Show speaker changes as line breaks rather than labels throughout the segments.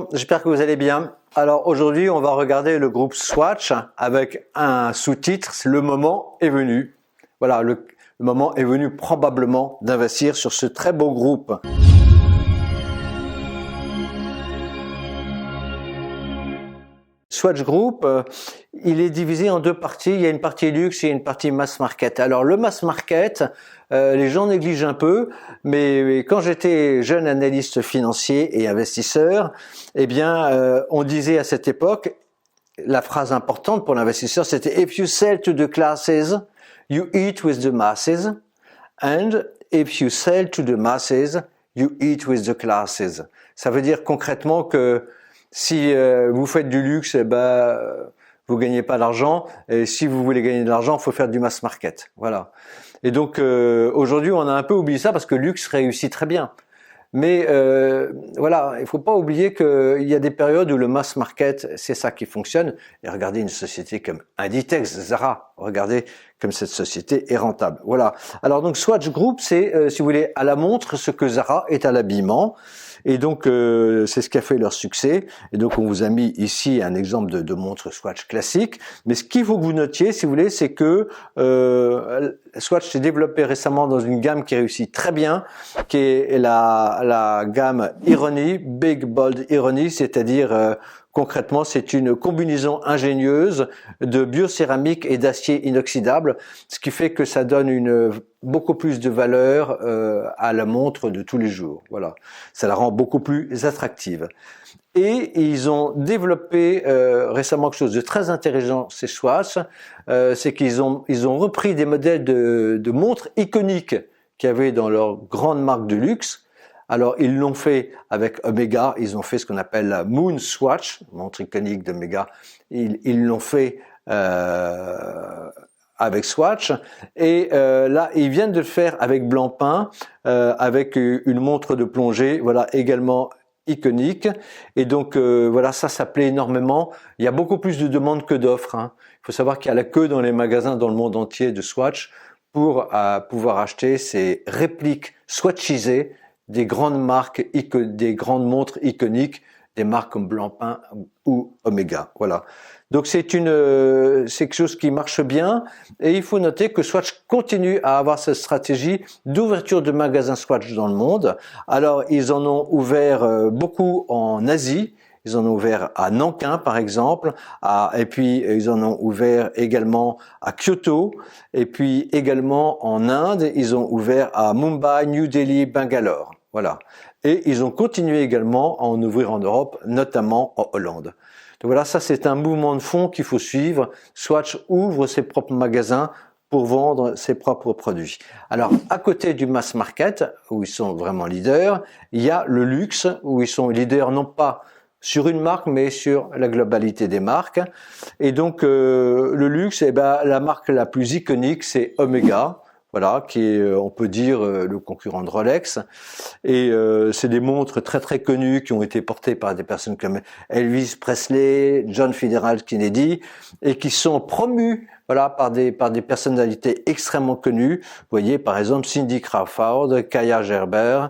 Bonjour, j'espère que vous allez bien. Alors aujourd'hui, on va regarder le groupe Swatch avec un sous-titre, le moment est venu. Voilà, le moment est venu probablement d'investir sur ce très beau groupe. Swatch Group, il est divisé en deux parties. Il y a une partie luxe et une partie mass market. Alors le mass market, les gens négligent un peu, mais quand j'étais jeune analyste financier et investisseur, eh bien, on disait à cette époque, la phrase importante pour l'investisseur, c'était "If you sell to the classes, you eat with the masses, and if you sell to the masses, you eat with the classes." Ça veut dire concrètement que si vous faites du luxe, vous gagnez pas d'argent. Et si vous voulez gagner de l'argent, il faut faire du mass market. Voilà. Et donc aujourd'hui, on a un peu oublié ça parce que le luxe réussit très bien. Mais voilà, il faut pas oublier qu'il y a des périodes où le mass market, c'est ça qui fonctionne. Et regardez une société comme Inditex, Zara, regardez comme cette société est rentable. Voilà. Alors donc Swatch Group, c'est, si vous voulez, à la montre ce que Zara est à l'habillement. Et donc c'est ce qui a fait leur succès. Et donc on vous a mis ici un exemple de montre Swatch classique. Mais ce qu'il faut que vous notiez, si vous voulez, c'est que Swatch s'est développé récemment dans une gamme qui réussit très bien, qui est la gamme Irony, Big Bold Irony, c'est-à-dire concrètement, c'est une combinaison ingénieuse de biocéramique et d'acier inoxydable, ce qui fait que ça donne beaucoup plus de valeur à la montre de tous les jours. Voilà, ça la rend beaucoup plus attractive. Et ils ont développé récemment quelque chose de très intéressant chez Swatch, c'est qu'ils ont repris des modèles de montres iconiques qu'il y avait dans leur grande marque de luxe. Alors, ils l'ont fait avec Omega, ils ont fait ce qu'on appelle la Moon Swatch, montre iconique d'Omega. Ils l'ont fait avec Swatch. Et là, ils viennent de le faire avec Blancpain, avec une montre de plongée, voilà, également iconique. Et donc, voilà, ça plaît énormément. Il y a beaucoup plus de demandes que d'offres. Hein. Il faut savoir qu'il y a la queue dans les magasins dans le monde entier de Swatch pour pouvoir acheter ces répliques swatchisées des grandes marques, des grandes montres iconiques, des marques comme Blancpain ou Omega. Voilà. Donc c'est quelque chose qui marche bien et il faut noter que Swatch continue à avoir cette stratégie d'ouverture de magasins Swatch dans le monde. Alors ils en ont ouvert beaucoup en Asie. Ils en ont ouvert à Nankin, par exemple, et puis ils en ont ouvert également à Kyoto, et puis également en Inde, ils ont ouvert à Mumbai, New Delhi, Bangalore. Voilà. Et ils ont continué également à en ouvrir en Europe, notamment en Hollande. Donc voilà, ça c'est un mouvement de fond qu'il faut suivre. Swatch ouvre ses propres magasins pour vendre ses propres produits. Alors, à côté du mass market, où ils sont vraiment leaders, il y a le luxe, où ils sont leaders non pas sur une marque, mais sur la globalité des marques. Et donc, le luxe, la marque la plus iconique, c'est Omega, voilà, qui est, on peut dire, le concurrent de Rolex. Et c'est des montres très très connues qui ont été portées par des personnes comme Elvis Presley, John Fitzgerald Kennedy, et qui sont promues, voilà, par des personnalités extrêmement connues. Vous voyez, par exemple, Cindy Crawford, Kaia Gerber.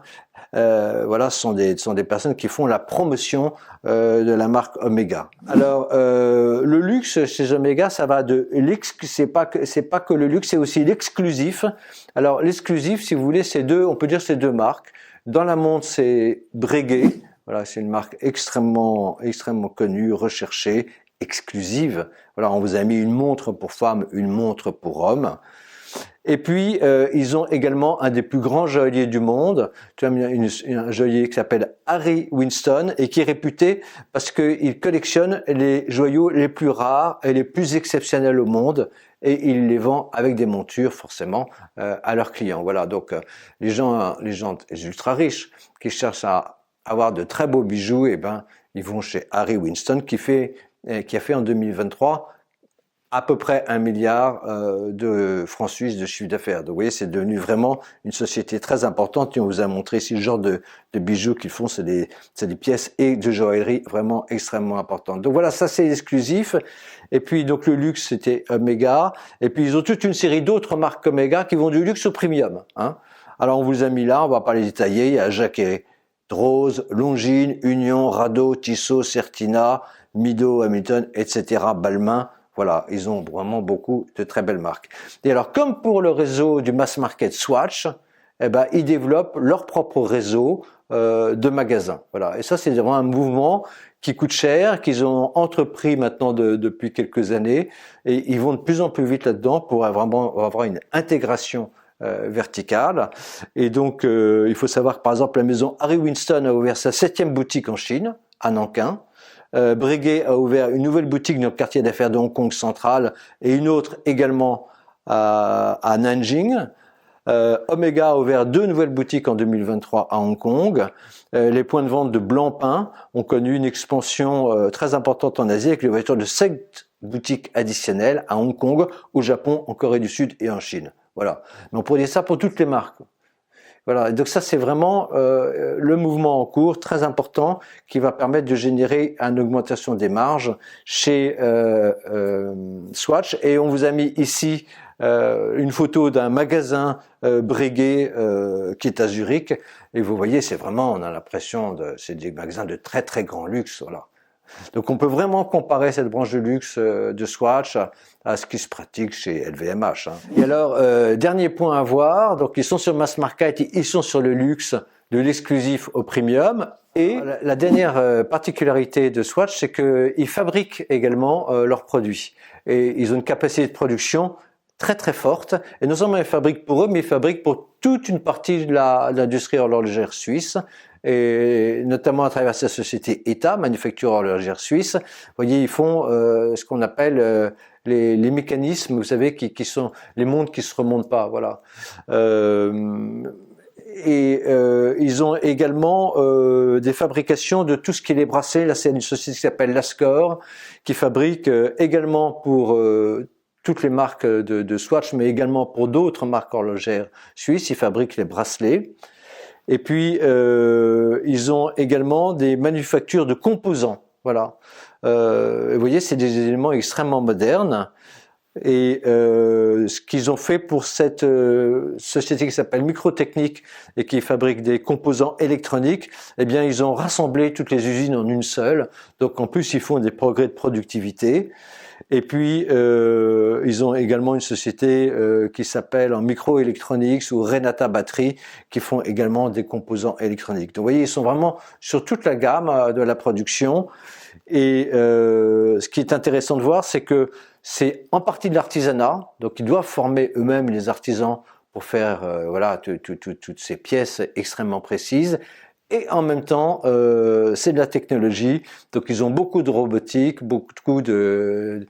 Voilà, ce sont des personnes qui font la promotion de la marque Omega. Alors, le luxe chez Omega, ça va de c'est pas que le luxe, c'est aussi l'exclusif. Alors, l'exclusif, si vous voulez, on peut dire c'est deux marques. Dans la montre, c'est Breguet. Voilà, c'est une marque extrêmement connue, recherchée, exclusive. Voilà, on vous a mis une montre pour femmes, une montre pour hommes. Et puis, ils ont également un des plus grands joailliers du monde, un joaillier qui s'appelle Harry Winston et qui est réputé parce qu'il collectionne les joyaux les plus rares et les plus exceptionnels au monde et il les vend avec des montures forcément à leurs clients. Voilà, donc les gens ultra riches qui cherchent à avoir de très beaux bijoux, ils vont chez Harry Winston qui a fait en 2023 à peu près 1 milliard de francs suisses de chiffre d'affaires. Donc vous voyez, c'est devenu vraiment une société très importante et on vous a montré ici le genre de bijoux qu'ils font, c'est des pièces et de joaillerie vraiment extrêmement importantes. Donc voilà, ça c'est l'exclusif. Et puis donc le luxe c'était Omega. Et puis ils ont toute une série d'autres marques Omega qui vont du luxe au premium. Hein. Alors on vous a mis là, on va pas les détailler, il y a Jacquet Drose, Longines, Union, Rado, Tissot, Certina, Mido, Hamilton, etc., Balmain. Voilà, ils ont vraiment beaucoup de très belles marques. Et alors, comme pour le réseau du mass market Swatch, eh ben, ils développent leur propre réseau de magasins. Voilà, et ça, c'est vraiment un mouvement qui coûte cher, qu'ils ont entrepris maintenant depuis quelques années, et ils vont de plus en plus vite là-dedans pour vraiment avoir une intégration verticale. Et donc, il faut savoir que par exemple, la maison Harry Winston a ouvert sa 7e boutique en Chine, à Nankin. Breguet a ouvert une nouvelle boutique dans le quartier d'affaires de Hong Kong central et une autre également à Nanjing. Omega a ouvert 2 nouvelles boutiques en 2023 à Hong Kong. Les points de vente de Blancpain ont connu une expansion très importante en Asie avec l'ouverture de 7 boutiques additionnelles à Hong Kong, au Japon, en Corée du Sud et en Chine. Voilà. Mais on pourrait dire ça pour toutes les marques. Voilà, donc ça c'est vraiment le mouvement en cours très important qui va permettre de générer une augmentation des marges chez Swatch. Et on vous a mis ici une photo d'un magasin Breguet qui est à Zurich. Et vous voyez, c'est vraiment, on a l'impression c'est des magasins de très très grand luxe. Voilà. Donc on peut vraiment comparer cette branche de luxe de Swatch à ce qui se pratique chez LVMH. Et alors, dernier point à voir, donc ils sont sur mass market, ils sont sur le luxe, de l'exclusif au premium. Et la dernière particularité de Swatch, c'est qu'ils fabriquent également leurs produits. Et ils ont une capacité de production très très forte. Et non seulement ils fabriquent pour eux, mais ils fabriquent pour toute une partie de l'industrie horlogère suisse. Et notamment à travers sa société ETA, Manufacture Horlogère Suisse. Vous voyez, ils font ce qu'on appelle les mécanismes, vous savez, qui sont les montres qui se remontent pas, voilà. Ils ont également des fabrications de tout ce qui est les bracelets. Là, c'est une société qui s'appelle Lascor, qui fabrique également pour toutes les marques de Swatch, mais également pour d'autres marques horlogères suisses. Ils fabriquent les bracelets. Et puis, ils ont également des manufactures de composants. Voilà. Vous voyez, c'est des éléments extrêmement modernes. Et ce qu'ils ont fait pour cette société qui s'appelle Microtechnique et qui fabrique des composants électroniques, eh bien, ils ont rassemblé toutes les usines en une seule. Donc, en plus, ils font des progrès de productivité. Et puis, ils ont également une société qui s'appelle en microelectronics ou Renata Battery, qui font également des composants électroniques. Donc, vous voyez, ils sont vraiment sur toute la gamme de la production. Et ce qui est intéressant de voir, c'est que c'est en partie de l'artisanat. Donc, ils doivent former eux-mêmes les artisans pour faire voilà toutes ces pièces extrêmement précises. Et en même temps, c'est de la technologie. Donc, ils ont beaucoup de robotique, beaucoup de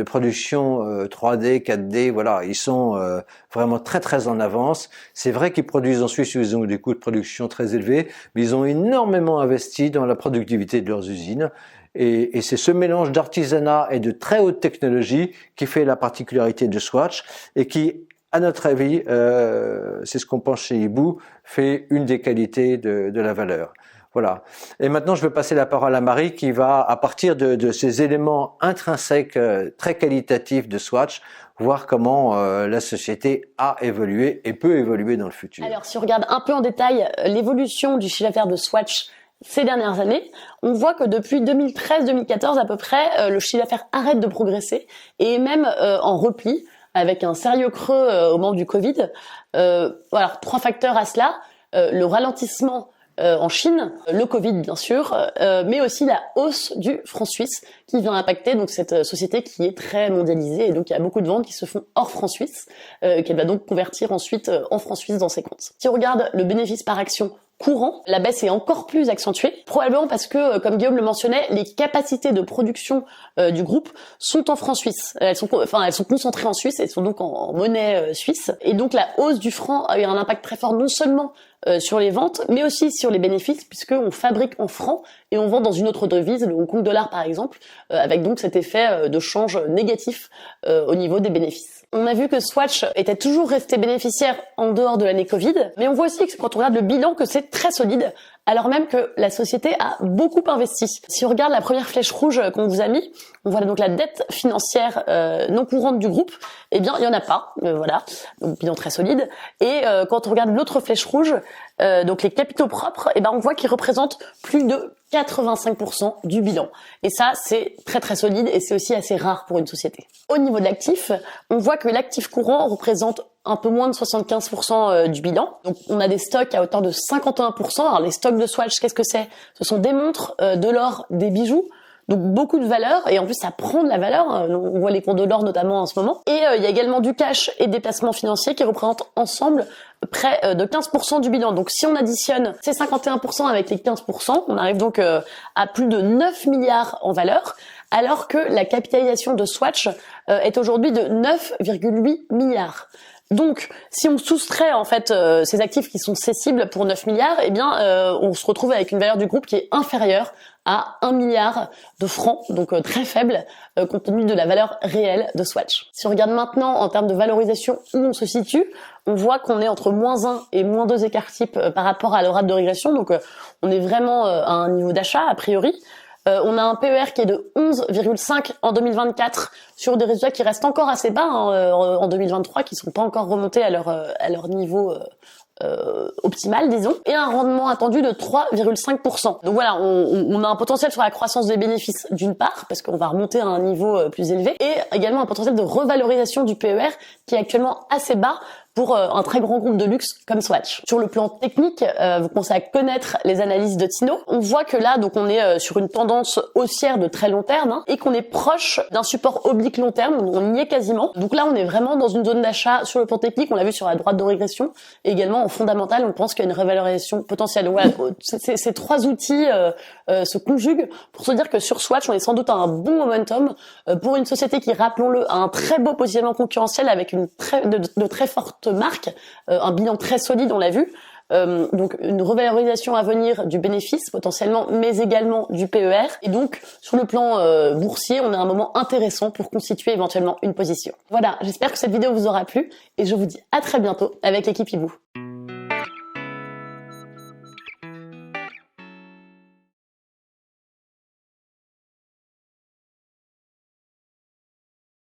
production 3D, 4D. Voilà, ils sont vraiment très très en avance. C'est vrai qu'ils produisent en Suisse, ils ont des coûts de production très élevés, mais ils ont énormément investi dans la productivité de leurs usines. Et c'est ce mélange d'artisanat et de très haute technologie qui fait la particularité de Swatch et qui, à notre avis, c'est ce qu'on pense chez Hibou, fait une des qualités de la valeur. Voilà. Et maintenant, je vais passer la parole à Marie qui va, à partir de ces éléments intrinsèques très qualitatifs de Swatch, voir comment la société a évolué et peut évoluer dans le futur.
Alors, si on regarde un peu en détail l'évolution du chiffre d'affaires de Swatch ces dernières années, on voit que depuis 2013-2014 à peu près, le chiffre d'affaires arrête de progresser et est même en repli, avec un sérieux creux au moment du Covid. Voilà, 3 facteurs à cela. Le ralentissement en Chine, le Covid bien sûr, mais aussi la hausse du franc suisse qui vient impacter donc cette société qui est très mondialisée et donc il y a beaucoup de ventes qui se font hors franc suisse, qu'elle va donc convertir ensuite en franc suisse dans ses comptes. Si on regarde le bénéfice par action courant, la baisse est encore plus accentuée, probablement parce que, comme Guillaume le mentionnait, les capacités de production du groupe sont en francs suisses. Elles sont concentrées en Suisse, elles sont donc en monnaie suisse. Et donc la hausse du franc a eu un impact très fort non seulement sur les ventes, mais aussi sur les bénéfices, puisqu'on fabrique en francs et on vend dans une autre devise, le Hong Kong dollar par exemple, avec donc cet effet de change négatif au niveau des bénéfices. On a vu que Swatch était toujours resté bénéficiaire en dehors de l'année Covid, mais on voit aussi que quand on regarde le bilan que c'est très solide, alors même que la société a beaucoup investi. Si on regarde la première flèche rouge qu'on vous a mis, on voit donc la dette financière non courante du groupe. Eh bien, il y en a pas, voilà, donc bilan très solide. Et quand on regarde l'autre flèche rouge, donc les capitaux propres, eh ben on voit qu'ils représentent plus de 85% du bilan. Et ça, c'est très très solide et c'est aussi assez rare pour une société. Au niveau de l'actif, on voit que l'actif courant représente un peu moins de 75% du bilan. Donc on a des stocks à hauteur de 51%. Alors les stocks de Swatch, qu'est-ce que c'est? Ce sont des montres, de l'or, des bijoux. Donc beaucoup de valeur, et en plus ça prend de la valeur, on voit les cours de l'or notamment en ce moment. Et il y a également du cash et des placements financiers qui représentent ensemble près de 15% du bilan. Donc si on additionne ces 51% avec les 15%, on arrive donc à plus de 9 milliards en valeur, alors que la capitalisation de Swatch est aujourd'hui de 9,8 milliards. Donc, si on soustrait en fait ces actifs qui sont cessibles pour 9 milliards, eh bien, on se retrouve avec une valeur du groupe qui est inférieure à 1 milliard de francs, donc très faible, compte tenu de la valeur réelle de Swatch. Si on regarde maintenant en termes de valorisation où on se situe, on voit qu'on est entre -1 et -2 écart type par rapport à la rate de régression, donc on est vraiment à un niveau d'achat a priori. On a un PER qui est de 11,5 en 2024 sur des résultats qui restent encore assez bas en 2023, qui sont pas encore remontés à leur niveau optimal, disons, et un rendement attendu de 3,5%. Donc voilà, on a un potentiel sur la croissance des bénéfices d'une part, parce qu'on va remonter à un niveau plus élevé, et également un potentiel de revalorisation du PER qui est actuellement assez bas pour un très grand groupe de luxe comme Swatch. Sur le plan technique, vous commencez à connaître les analyses de Tino. On voit que là, donc, on est sur une tendance haussière de très long terme, et qu'on est proche d'un support oblique long terme. On y est quasiment. Donc là, on est vraiment dans une zone d'achat sur le plan technique. On l'a vu sur la droite de régression. Et également en fondamental, on pense qu'il y a une revalorisation potentielle. Donc voilà, ces trois outils se conjuguent pour se dire que sur Swatch, on est sans doute à un bon momentum pour une société qui, rappelons-le, a un très beau positionnement concurrentiel avec une de très forte marque, un bilan très solide, on l'a vu. Donc une revalorisation à venir du bénéfice potentiellement, mais également du PER. Et donc sur le plan boursier, on a un moment intéressant pour constituer éventuellement une position. Voilà, j'espère que cette vidéo vous aura plu et je vous dis à très bientôt avec l'équipe Hibou.